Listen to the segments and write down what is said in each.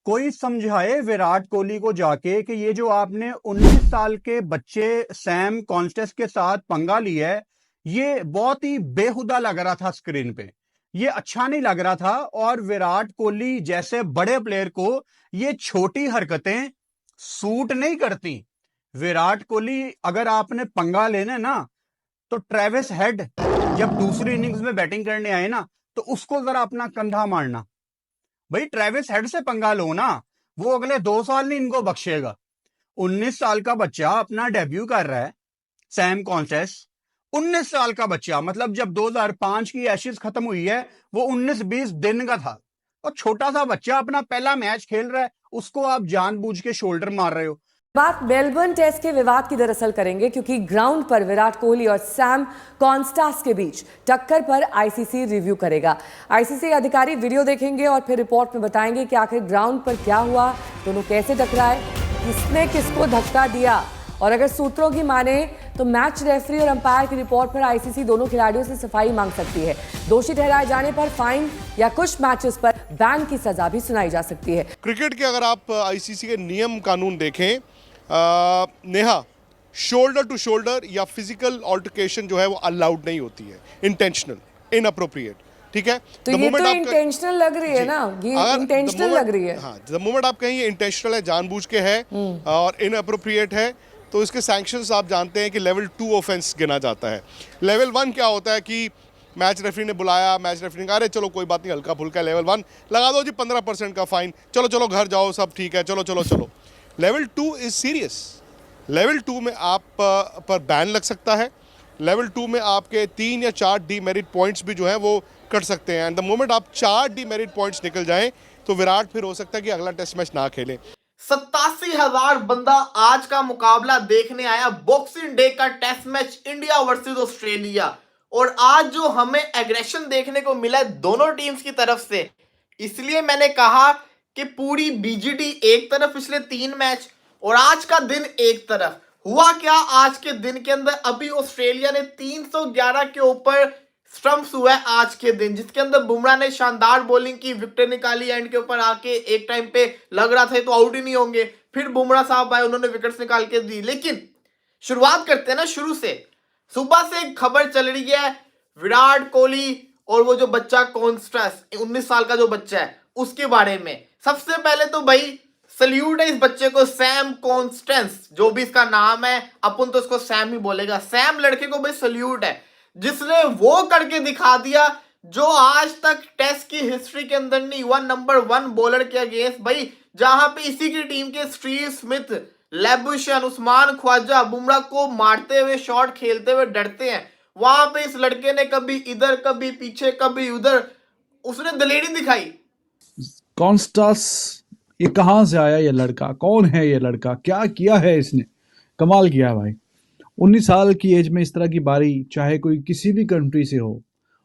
कोई समझाए विराट कोहली को जाके कि ये जो आपने 19 साल के बच्चे सैम कॉन्स्टेस के साथ पंगा लिया है, ये बहुत ही बेहुदा लग रहा था स्क्रीन पे। ये अच्छा नहीं लग रहा था। और विराट कोहली जैसे बड़े प्लेयर को ये छोटी हरकतें सूट नहीं करती। विराट कोहली अगर आपने पंगा लेना ना, तो ट्रेविस हेड जब दूसरी इनिंग्स में बैटिंग करने आए ना, तो उसको जरा अपना कंधा मारना। भाई ट्रेविस हेड से पंगा लो ना, वो अगले 2 साल नहीं इनको बख्शेगा। 19 साल का बच्चा अपना डेब्यू कर रहा है, सैम कॉन्सेस। 19 साल का बच्चा, मतलब जब 2005 की एशेज खत्म हुई है, वो 19-20 दिन का था। और छोटा सा बच्चा अपना पहला मैच खेल रहा है, उसको आप जानबूझ के शोल्डर मार रहे हो। बात मेलबर्न टेस्ट के विवाद की दरअसल करेंगे, क्योंकि ग्राउंड पर विराट कोहली और सैम कॉन्स्टास के बीच टक्कर पर आईसीसी रिव्यू करेगा। आईसीसी अधिकारी वीडियो देखेंगे और फिर रिपोर्ट में बताएंगे कि आखिर ग्राउंड पर क्या हुआ, दोनों कैसे टकराए, किसने किसको धक्का दिया। और अगर सूत्रों की माने तो मैच रेफरी और अंपायर की रिपोर्ट पर आईसीसी दोनों खिलाड़ियों से सफाई मांग सकती है। दोषी ठहराए जाने पर फाइन या कुछ मैचेस पर बैन की सजा भी सुनाई जा सकती है। क्रिकेट के अगर आप आईसीसी के नियम कानून देखें, नेहा, शोल्डर टू शोल्डर या फिजिकल ऑल्टरकेशन जो है वो अलाउड नहीं होती है, इंटेंशनल, इनअप्रोप्रिएट, ठीक है। तो ये तो इंटेंशनल लग रही है ना, ये इंटेंशनल लग रही है। हाँ, द मोमेंट आप कहें ये इंटेंशनल है, जानबूझ के है और इनअप्रोप्रिएट है, तो इसके सैंक्शंस आप जानते हैं कि लेवल 2 ऑफेंस गिना जाता है। लेवल 1 क्या होता है कि मैच रेफरी ने बुलाया, मैच रेफरी ने कहा अरे चलो कोई बात नहीं, हल्का फुल्का। लेवल 1 लगा दो जी 15% का फाइन, चलो चलो घर जाओ, सब ठीक है, चलो चलो चलो। Level 2 is serious. लेवल 2 में आप पर बैन लग सकता है। लेवल 2 में आपके 3 या 4 डीमेरिट पॉइंट्स भी जो है वो कट सकते हैं। एंड द मोमेंट आप 4 डीमेरिट पॉइंट्स निकल जाएं तो विराट फिर हो सकता है कि अगला टेस्ट मैच ना खेले। 87,000 बंदा आज का मुकाबला देखने आया, बॉक्सिंग डे का test match India versus Australia. और आज जो हमें एग्रेशन देखने को मिला है दोनों टीम्स की तरफ से, इसलिए मैंने कहा कि पूरी बीजीटी एक तरफ पिछले 3 मैच और आज का दिन एक तरफ। हुआ क्या आज के दिन के अंदर, अभी ऑस्ट्रेलिया ने 311 के ऊपर स्टंप्स हुआ है आज के दिन, जिसके अंदर बुमराह ने शानदार बॉलिंग की, विकेट निकाली, एंड के ऊपर आके एक टाइम पे लग रहा था तो आउट ही नहीं होंगे, फिर बुमराह साहब आए, उन्होंने विकेट्स निकाल के दी। लेकिन शुरुआत करते हैं ना शुरू से। सुबह से एक खबर चल रही है विराट कोहली और वो जो बच्चा कॉन्स्टेस 19 साल का जो बच्चा है उसके बारे में। सबसे पहले तो भाई सल्यूट है इस बच्चे को, सैम कॉन्स्टेंस जो भी इसका नाम है, अपन तो इसको सैम ही बोलेगा। सैम लड़के को भाई सल्यूट है, जिसने वो करके दिखा दिया जो आज तक टेस्ट की हिस्ट्री के अंदर नहीं हुआ। नंबर 1 बॉलर के अगेंस्ट भाई, जहां पे इसी की टीम के स्टीव स्मिथ, लेबुशन, उस्मान ख्वाजा बुमराह को मारते हुए, शॉट खेलते हुए डरते हैं, वहां पे इस लड़के ने कभी इधर कभी पीछे कभी उधर, उसने दलेरी दिखाई। कॉन्स्टास, ये कहाँ से आया ये लड़का, कौन है ये लड़का, क्या किया है इसने, कमाल किया भाई। 19 साल की एज में इस तरह की बारी, चाहे कोई किसी भी कंट्री से हो,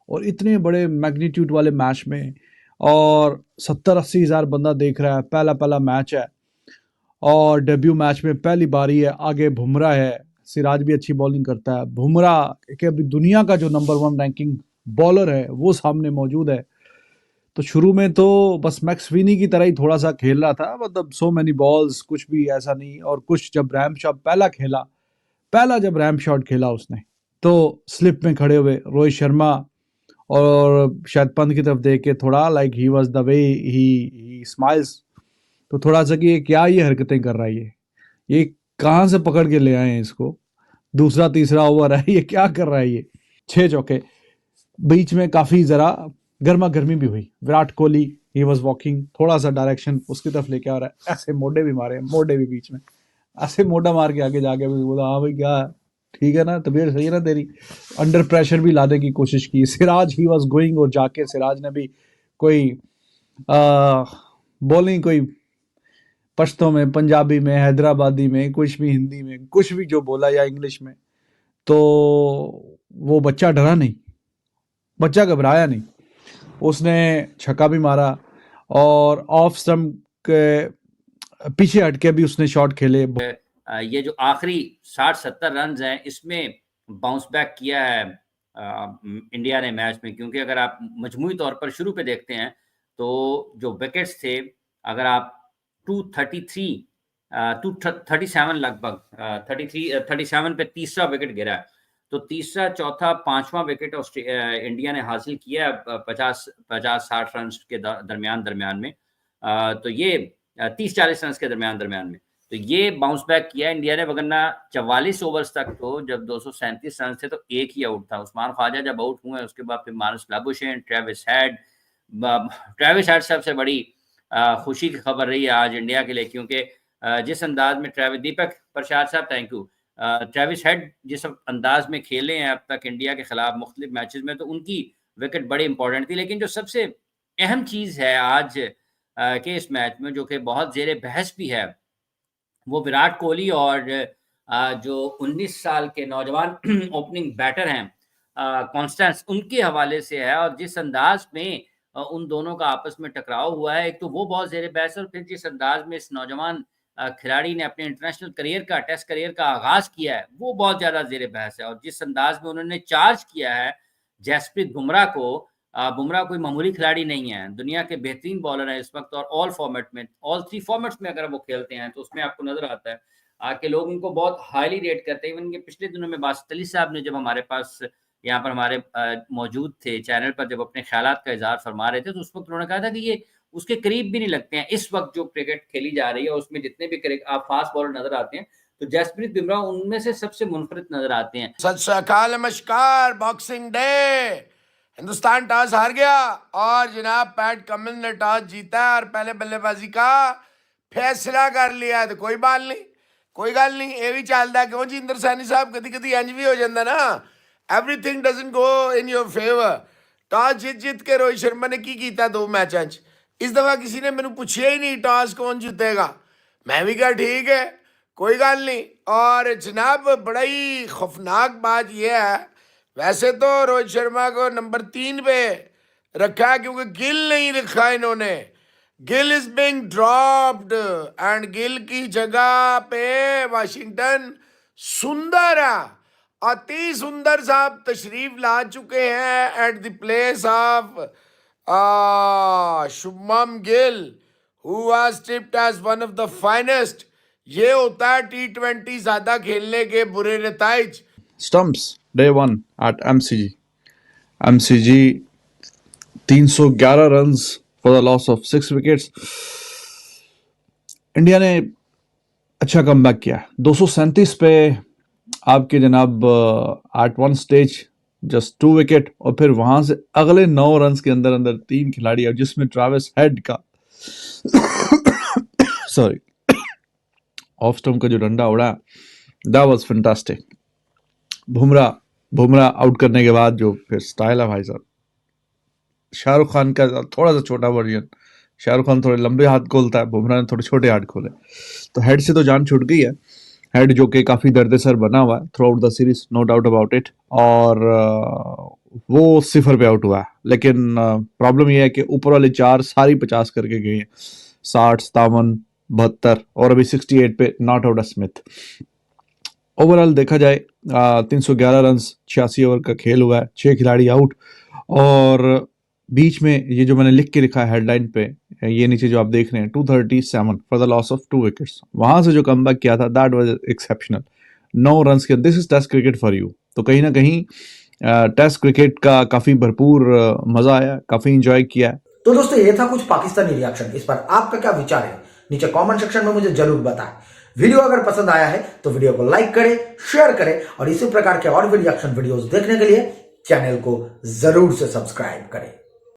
और इतने बड़े मैग्नीट्यूड वाले मैच में, और 70-80 हज़ार बंदा देख रहा है, पहला पहला मैच है और डेब्यू मैच में पहली बारी है। आगे बुमराह है, सिराज भी अच्छी बॉलिंग करता है, बुमराह के अभी दुनिया का जो नंबर 1 रैंकिंग बॉलर है वो सामने मौजूद है। तो शुरू में तो बस मैक्स विनी की तरह ही थोड़ा सा खेल रहा था, मतलब सो मैनी बॉल्स, कुछ भी ऐसा नहीं। और कुछ जब रैम शॉट जब रैम शॉट खेला उसने, तो स्लिप में खड़े हुए रोहित शर्मा और शायद पंत की तरफ देख के थोड़ा like he was the way he smiles, तो थोड़ा सा कि ये क्या ये हरकतें कर रहा है, ये कहाँ से पकड़ के ले आए हैं इसको, दूसरा तीसरा ओवर है, ये क्या कर रहा है ये। 6 चौके, बीच में काफ़ी ज़रा गर्मा गर्मी भी हुई। Virat Kohli he was walking, थोड़ा सा डायरेक्शन उसकी तरफ लेके आ रहा है, ऐसे मोड़े भी मारे, मोड़े भी बीच में ऐसे मोड़ा मार के आगे जाके भी बोला हाँ भाई क्या ठीक है ना, तबीयत सही है ना तेरी। अंडर प्रेशर भी लाने की कोशिश की। सिराज ही वाज गोइंग, और जाके सिराज ने भी कोई बॉलिंग, कोई पश्तो में, पंजाबी में, हैदराबादी में, कुछ भी हिंदी में, कुछ भी जो बोला या इंग्लिश में, तो वो बच्चा डरा नहीं, बच्चा घबराया नहीं, उसने छक्का भी मारा और ऑफ स्टंप के पीछे हटके भी उसने शॉट खेले। ये जो आखिरी 60-70 रन हैं इसमें बाउंस बैक किया है इंडिया ने मैच में, क्योंकि अगर आप मजमूई तौर पर शुरू पे देखते हैं तो जो विकेट्स थे, अगर आप 237 लगभग 37 पे तीसरा विकेट गिरा है। तो तीसरा, चौथा, पांचवा विकेट इंडिया ने हासिल किया 50-60 रन के दरमियान में। तो ये 30-40 रन के दरमियान में तो ये बाउंस बैक किया इंडिया ने, वरना 44 ओवर्स तक तो जब 237 रन थे तो एक ही आउट था। उस्मान ख्वाजा जब आउट हुए उसके बाद फिर मार्नस लाबुशेन, ट्रेविस हेड सबसे बड़ी खुशी की खबर रही है आज इंडिया के लिए, क्योंकि जिस अंदाज में दीपक प्रसाद साहब, थैंक यू, ट्रेविस हेड जिस अंदाज में खेले हैं अब तक इंडिया के खिलाफ मुख्तलिफ मैचेस में, तो उनकी विकेट बड़ी इंपॉर्टेंट थी। लेकिन जो सबसे अहम चीज़ है आज के इस मैच में, जो कि बहुत ज़ेरे बहस भी है, वो विराट कोहली और जो 19 साल के नौजवान ओपनिंग बैटर हैं कॉन्स्टेंस, उनके हवाले से है। और जिस अंदाज में उन दोनों का आपस में टकराव हुआ है, एक तो वो बहुत ज़ेरे बहस है, और फिर जिस अंदाज में इस नौजवान खिलाड़ी ने अपने इंटरनेशनल करियर का, टेस्ट करियर का आगाज़ किया है, वो बहुत ज़्यादा ज़ेरे बहस है। और जिस अंदाज में उन्होंने चार्ज किया है जसप्रीत बुमराह को, बुमराह कोई मामूली खिलाड़ी नहीं है, दुनिया के बेहतरीन बॉलर हैं इस वक्त, और ऑल 3 फॉर्मेट्स में अगर वो खेलते हैं तो उसमें आपको नजर आता है कि लोग उनको बहुत हाईली रेट करते हैं। इवन के पिछले दिनों में बासित अली साहब ने जब हमारे पास यहाँ पर हमारे मौजूद थे चैनल पर, जब अपने ख्यालात का इजहार फरमा रहे थे, तो उस वक्त उन्होंने कहा था कि ये उसके करीब भी नहीं लगते हैं। इस वक्त जो क्रिकेट खेली जा रही है उसमें जितने भी आप फास्ट बॉलर नजर आते हैं, तो जसप्रीत बुमराह उनमें से सबसे मुनफरिद नजर आते हैं। सत श्री अकाल, नमस्कार। बॉक्सिंग डे, हिंदुस्तान टॉस हार गया और जनाब पैट कमिंस ने टॉस जीता और पहले बल्लेबाजी का फैसला कर लिया। तो कोई बात नहीं, कोई गल नहीं, ये भी चलता। क्यों जी इंदर सैनी साहब, कदी कदी इंज भी हो जाता ना, everything doesn't go in your favour. Toss जीत के रोहित शर्मा ने की किया 2 मैचों च। इस दफा किसी ने मैंने पूछा ही नहीं टॉस कौन जीतेगा, मैं भी कहा ठीक है कोई गल नहीं। और जनाब बड़ा ही खौफनाक बात यह है, वैसे तो रोहित शर्मा को नंबर 3 पे रखा है क्योंकि गिल नहीं रखा इन्होंने। Gill is being dropped and Gill की जगह पे वाशिंगटन सुंदर है, अति सुंदर साहब तशरीफ ला चुके हैं at the place of Shubman Gill who was tipped as one of the finest. ये होता है T20 ज्यादा खेलने के बुरे नताइज। Stumps, day 1 at MCG. MCG 311 runs for the loss of 6 wickets. India ने अच्छा कमबैक किया। 237 पे आपके जनाब at one stage just 2 wicket, और फिर वहां से अगले 9 रन के अंदर 3 खिलाड़ी, और जिसमें ट्रेविस हेड का सॉरी ऑफ स्टंप का जो डंडा उड़ा, that was fantastic. Bumrah out करने के बाद जो फिर स्टाइल है भाई साहब, शाहरुख खान का थोड़ा सा छोटा वर्जन। शाहरुख खान थोड़े लंबे हाथ खोलता है, बुमराह ने थोड़े छोटे हाथ खोले, तो हेड से तो जान छूट गई है। हेड जो कि काफ़ी दर्द-ए-सर बना हुआ है throughout the series, no doubt about it, और वो 0 पे आउट हुआ है। लेकिन प्रॉब्लम ये है कि ऊपर वाले 4 सारी 50 करके गए हैं, 60, 57, 72 और अभी 68 पे नॉट आउट स्मिथ। ओवरऑल देखा जाए 311 रन 86 ओवर का खेल हुआ है, 6 खिलाड़ी आउट, और बीच में ये जो मैंने लिख के लिखा है हेडलाइन पे, ये नीचे जो आप देख रहे हैं 237 for the loss of 2 wickets, वहां से जो कमबैक किया था दैट वाज एक्सेप्शनल। 9 रन के, this is test cricket for you. तो कहीं ना कहीं टेस्ट क्रिकेट का काफी भरपूर मजा आया, काफी इंजॉय किया है। तो दोस्तों ये था कुछ पाकिस्तानी रिएक्शन, इस पर आपका क्या विचार है नीचे कमेंट सेक्शन में मुझे जरूर बताएं। वीडियो अगर पसंद आया है तो वीडियो को लाइक करें, शेयर करें, और इसी प्रकार के और भी रिएक्शन वीडियोस देखने के लिए चैनल को जरूर से सब्सक्राइब करें।